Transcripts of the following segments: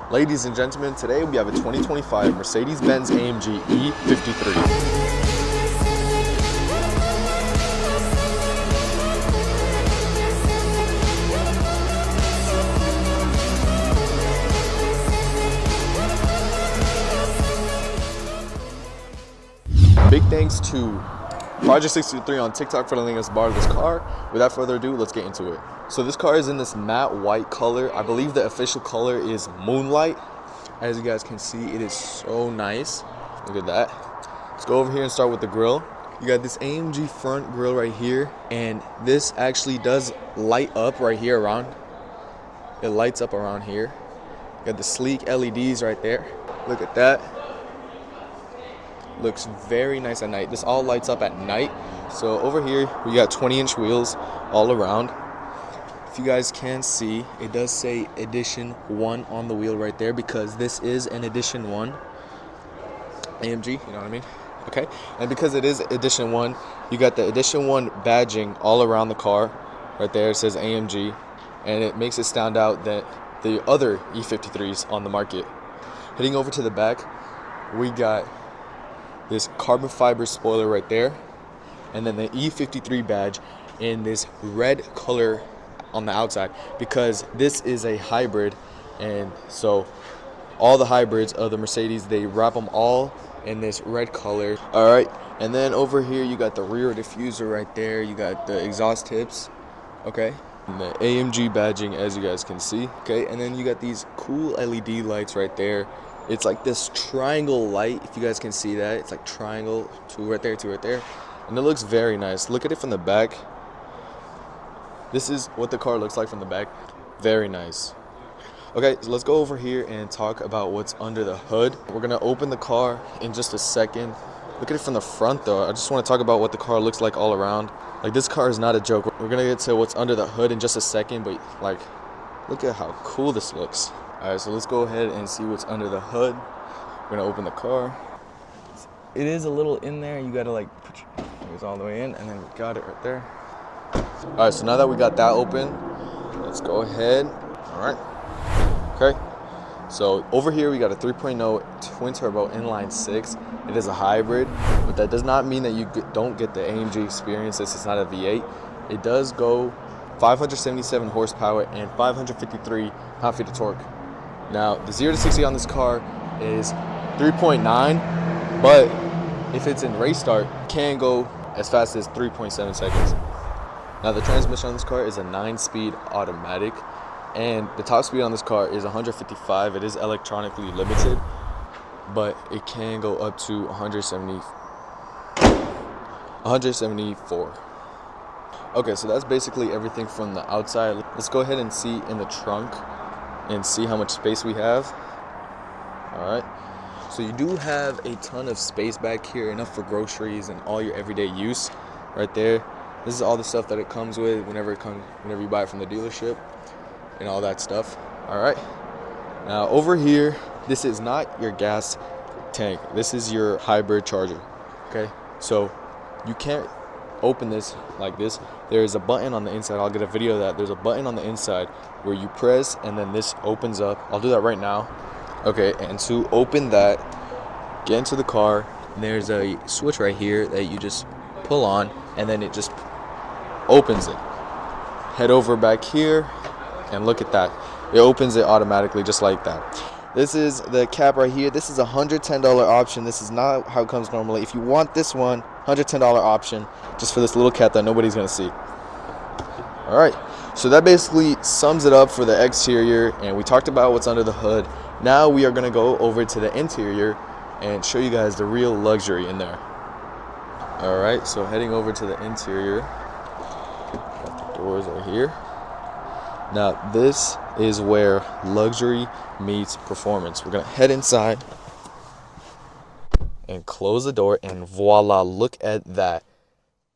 Ladies and gentlemen, today we have a 2025 Mercedes-Benz AMG E53. Big thanks to Project 63 on TikTok for letting us borrow this car. Without further ado, let's get into it. So this car is in this matte white color. I believe the official color is Moonlight. As you guys can see, it is so nice. Look at that. Let's go over here and start with the grille. You got this AMG front grille right here, and this actually does light up right here around. It lights up around here. You got the sleek LEDs right there. Look at that. Looks very nice at night. This all lights up at night. So over here we got 20-inch wheels all around. If you guys can see, it does say edition 1 on the wheel right there, because this is an edition 1 AMG, you know what I mean? Okay, and because it is edition 1, you got the edition 1 badging all around the car right there. It says AMG, and it makes it stand out that the other E53s on the market. Heading over to the back, we got this carbon fiber spoiler right there, and then the E53 badge in this red color on the outside, because this is a hybrid, and so all the hybrids of the Mercedes, they wrap them all in this red color. All right, and then over here you got the rear diffuser right there, you got the exhaust tips, okay, and the AMG badging, as you guys can see, okay, and then you got these cool LED lights right there. It's like this triangle light, if you guys can see that. It's like triangle, two right there, and it looks very nice. Look at it from the back. This is what the car looks like from the back. Very nice. Okay, so let's go over here and talk about what's under the hood. We're gonna open the car in just a second. Look at it from the front though. I just want to talk about what the car looks like all around. Like, this car is not a joke. We're gonna get to what's under the hood in just a second, but like, look at how cool this looks. All right, so let's go ahead and see what's under the hood. We're gonna open the car. It is a little in there. You gotta like put your fingers all the way in, and then we got it right there. All right, so now that we got that open, let's go ahead. All right, okay. So over here we got a 3.0 twin turbo inline 6. It is a hybrid, but that does not mean that you don't get the AMG experience. This is not a V8. It does go 577 horsepower and 553 pound-feet of torque. Now, the 0 to 60 on this car is 3.9, but if it's in race start, it can go as fast as 3.7 seconds. Now, the transmission on this car is a 9-speed automatic, and the top speed on this car is 155. It is electronically limited, but it can go up to 174. Okay, so that's basically everything from the outside. Let's go ahead and see in the trunk and see how much space we have. All right, so you do have a ton of space back here, enough for groceries and all your everyday use right there. This is all the stuff that it comes with whenever you buy it from the dealership and all that stuff. All right, now over here, this is not your gas tank. This is your hybrid charger. Okay, so you can't open this like this. There is a button on the inside. I'll get a video of that. There's a button on the inside where you press, and then this opens up. I'll do that right now. Okay, and to open that, get into the car, and there's a switch right here that you just pull on, and then it just opens it. Head over back here, and look at that. It opens it automatically just like that. This is the cap right here. This is a $110 option. This is not how it comes normally. If you want this one, $110 option just for this little cap that nobody's gonna see. All right, so that basically sums it up for the exterior, and we talked about what's under the hood. Now we are gonna go over to the interior and show you guys the real luxury in there. All right, so heading over to the interior, got the doors are here. Now this is where luxury meets performance. We're gonna head inside and close the door, and voila, look at that.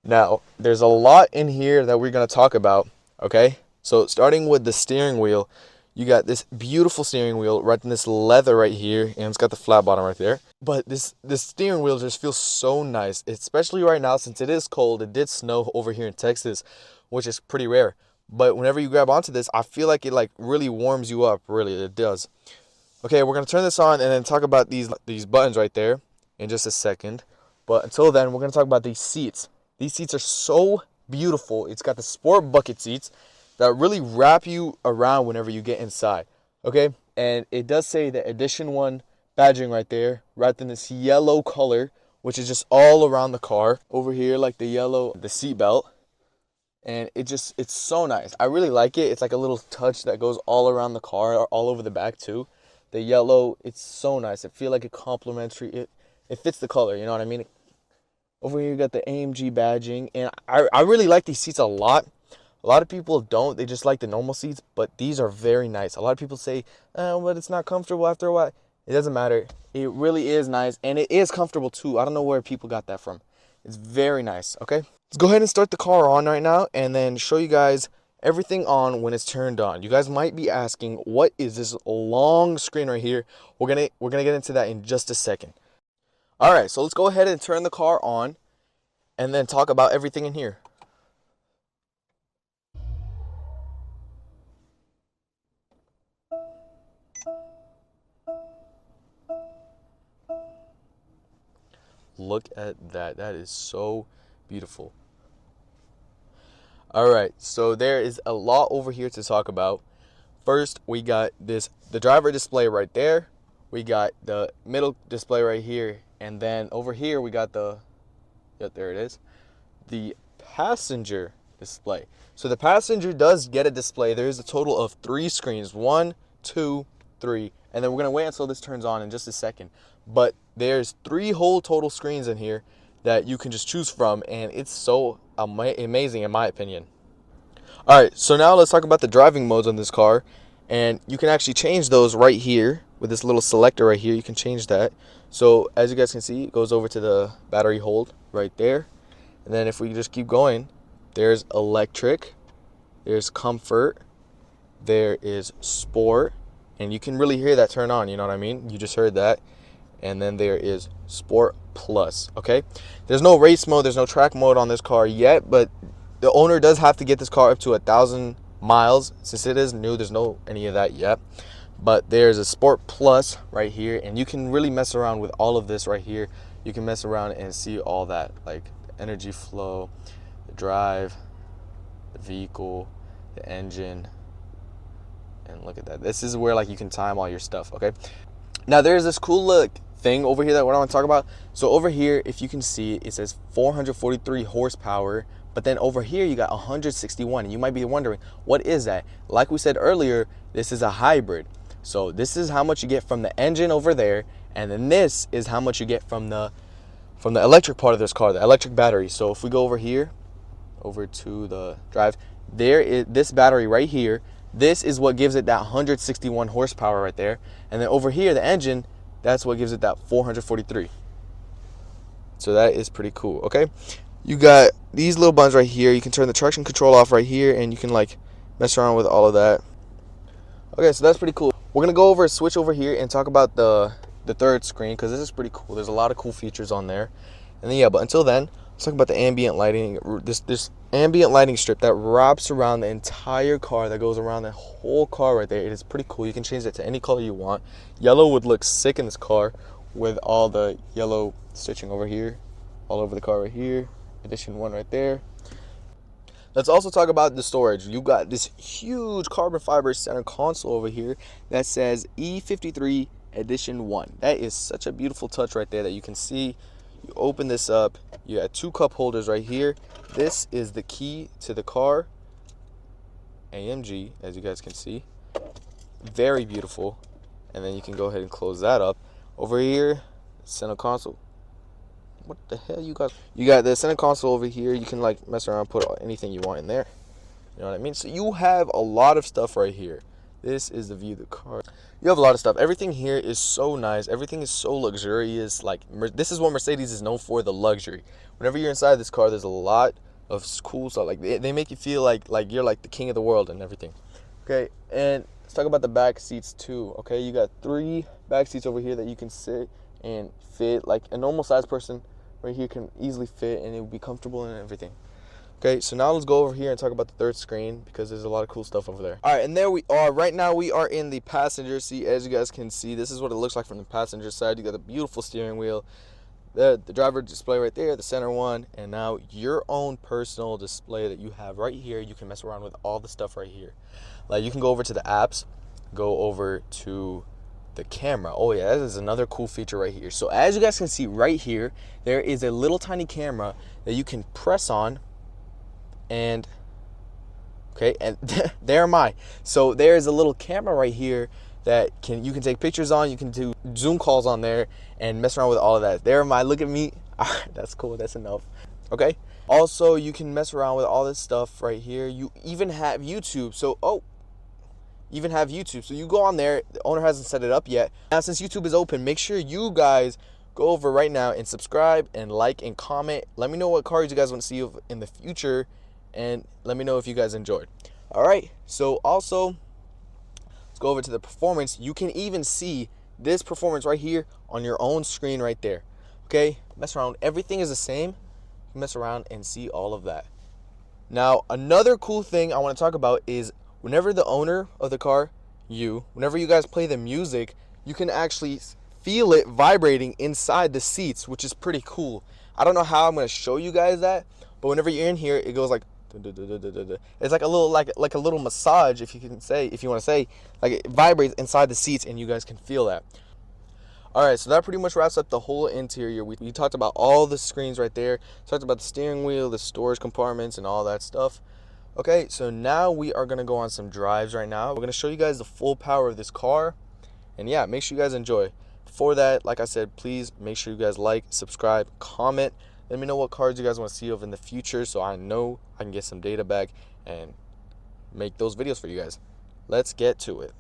Now, there's a lot in here that we're gonna talk about, okay? So starting with the steering wheel, you got this beautiful steering wheel right in this leather right here, and it's got the flat bottom right there. But this steering wheel just feels so nice, especially right now since it is cold. It did snow over here in Texas, which is pretty rare. But whenever you grab onto this, I feel like it like really warms you up. Really, it does. Okay, we're gonna turn this on and then talk about these buttons right there in just a second. But until then, we're gonna talk about these seats. These seats are so beautiful. It's got the sport bucket seats that really wrap you around whenever you get inside. Okay, and it does say the Edition 1 badging right there, wrapped in this yellow color, which is just all around the car. Over here, like the yellow, the seat belt. And it's so nice. I really like it. It's like a little touch that goes all around the car, all over the back too. The yellow, it's so nice. I feel like it complementary. It fits the color, you know what I mean? Over here you got the AMG badging, and I really like these seats a lot. A lot of people don't. They just like the normal seats, but these are very nice. A lot of people say, but it's not comfortable after a while. It doesn't matter. It really is nice, and it is comfortable too. I don't know where people got that from. It's very nice, okay? Let's go ahead and start the car on right now and then show you guys everything on when it's turned on. You guys might be asking, what is this long screen right here? We're gonna get into that in just a second. All right, so let's go ahead and turn the car on and then talk about everything in here. Look at that. That is so beautiful. All right, so there is a lot over here to talk about. First, we got the driver display right there. We got the middle display right here, and then over here we got there it is, the passenger display. So the passenger does get a display. There is a total of 3 screens, 1, 2, 3, and then we're gonna wait until this turns on in just a second. But there's 3 whole total screens in here that you can just choose from, and it's so amazing in my opinion. All right, so now let's talk about the driving modes on this car, and you can actually change those right here with this little selector right here. You can change that. So as you guys can see, it goes over to the battery hold right there, and then if we just keep going, there's electric, there's comfort, there is sport, and you can really hear that turn on, you know what I mean? You just heard that. And then there is Sport Plus, okay? There's no race mode, there's no track mode on this car yet, but the owner does have to get this car up to 1,000 miles. Since it is new, there's no any of that yet. But there's a Sport Plus right here, and you can really mess around with all of this right here. You can mess around and see all that, like the energy flow, the drive, the vehicle, the engine, and look at that. This is where like you can time all your stuff, okay? Now there's this cool look thing over here that what I want to talk about. So over here, if you can see, it says 443 horsepower, but then over here you got 161, and you might be wondering, what is that? Like we said earlier, this is a hybrid. So this is how much you get from the engine over there, and then this is how much you get from the electric part of this car, the electric battery. So if we go over here, over to the drive, there is this battery right here. This is what gives it that 161 horsepower right there. And then over here, the engine, that's what gives it that 443. So that is pretty cool, okay? You got these little buttons right here. You can turn the traction control off right here, and you can like mess around with all of that. Okay, so that's pretty cool. We're gonna go over, switch over here and talk about the third screen, because this is pretty cool. There's a lot of cool features on there. And then yeah, but until then, let's talk about the ambient lighting. This ambient lighting strip that wraps around the entire car, that goes around the whole car right there. It is pretty cool. You can change it to any color you want. Yellow would look sick in this car with all the yellow stitching over here, all over the car right here. Edition 1 right there. Let's also talk about the storage. You got this huge carbon fiber center console over here that says E53 Edition 1. That is such a beautiful touch right there that you can see. You open this up, you got 2 cup holders right here. This is the key to the car, AMG, as you guys can see. Very beautiful. And then you can go ahead and close that up. Over here, center console. What the hell you got? You got the center console over here. You can like mess around, put anything you want in there. You know what I mean? So you have a lot of stuff right here. This is the view of the car. You have a lot of stuff. Everything here is so nice. Everything is so luxurious. Like, this is what Mercedes is known for, the luxury. Whenever you're inside this car, there's a lot of cool stuff. Like, they make you feel like you're like the king of the world and everything. Okay, and let's talk about the back seats too. Okay, you got 3 back seats over here that you can sit and fit. Like a normal size person right here can easily fit, and it will be comfortable and everything. Okay, so now let's go over here and talk about the third screen because there's a lot of cool stuff over there. All right, and there we are. Right now we are in the passenger seat. As you guys can see, this is what it looks like from the passenger side. You got a beautiful steering wheel, the driver display right there, the center one, and now your own personal display that you have right here. You can mess around with all the stuff right here. Like you can go over to the apps, go over to the camera. Oh yeah, that is another cool feature right here. So as you guys can see right here, there is a little tiny camera that you can press on. And okay, and there am I. So there's a little camera right here that you can take pictures on. You can do Zoom calls on there and mess around with all of that. There am I. Look at me. That's cool. That's enough. Okay. Also, you can mess around with all this stuff right here. You even have YouTube. So So you go on there. The owner hasn't set it up yet. Now, since YouTube is open, make sure you guys go over right now and subscribe and like and comment. Let me know what cars you guys want to see in the future. And let me know if you guys enjoyed. All right, so also let's go over to the performance. You can even see this performance right here on your own screen right there. Okay, mess around. Everything is the same. You can mess around and see all of that. Now, another cool thing I want to talk about is whenever the owner of the car, whenever you guys play the music, you can actually feel it vibrating inside the seats, which is pretty cool. I don't know how I'm going to show you guys that, but whenever you're in here, it goes like, it's like a little like a little massage, if you want to say, like it vibrates inside the seats and you guys can feel that. All right, so that pretty much wraps up the whole interior. We talked about all the screens right there, talked about the steering wheel, the storage compartments, and all that stuff. Okay, so now we are gonna go on some drives right now. We're gonna show you guys the full power of this car, and yeah, make sure you guys enjoy. Before that, like I said, please make sure you guys like, subscribe, comment. Let me know what cars you guys want to see of in the future so I know I can get some data back and make those videos for you guys. Let's get to it.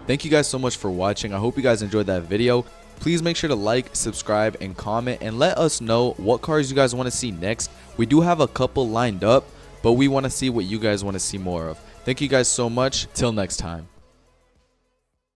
Thank you guys so much for watching. I hope you guys enjoyed that video. Please make sure to like, subscribe, and comment, and let us know what cars you guys want to see next. We do have a couple lined up, but we want to see what you guys want to see more of. Thank you guys so much. Till next time.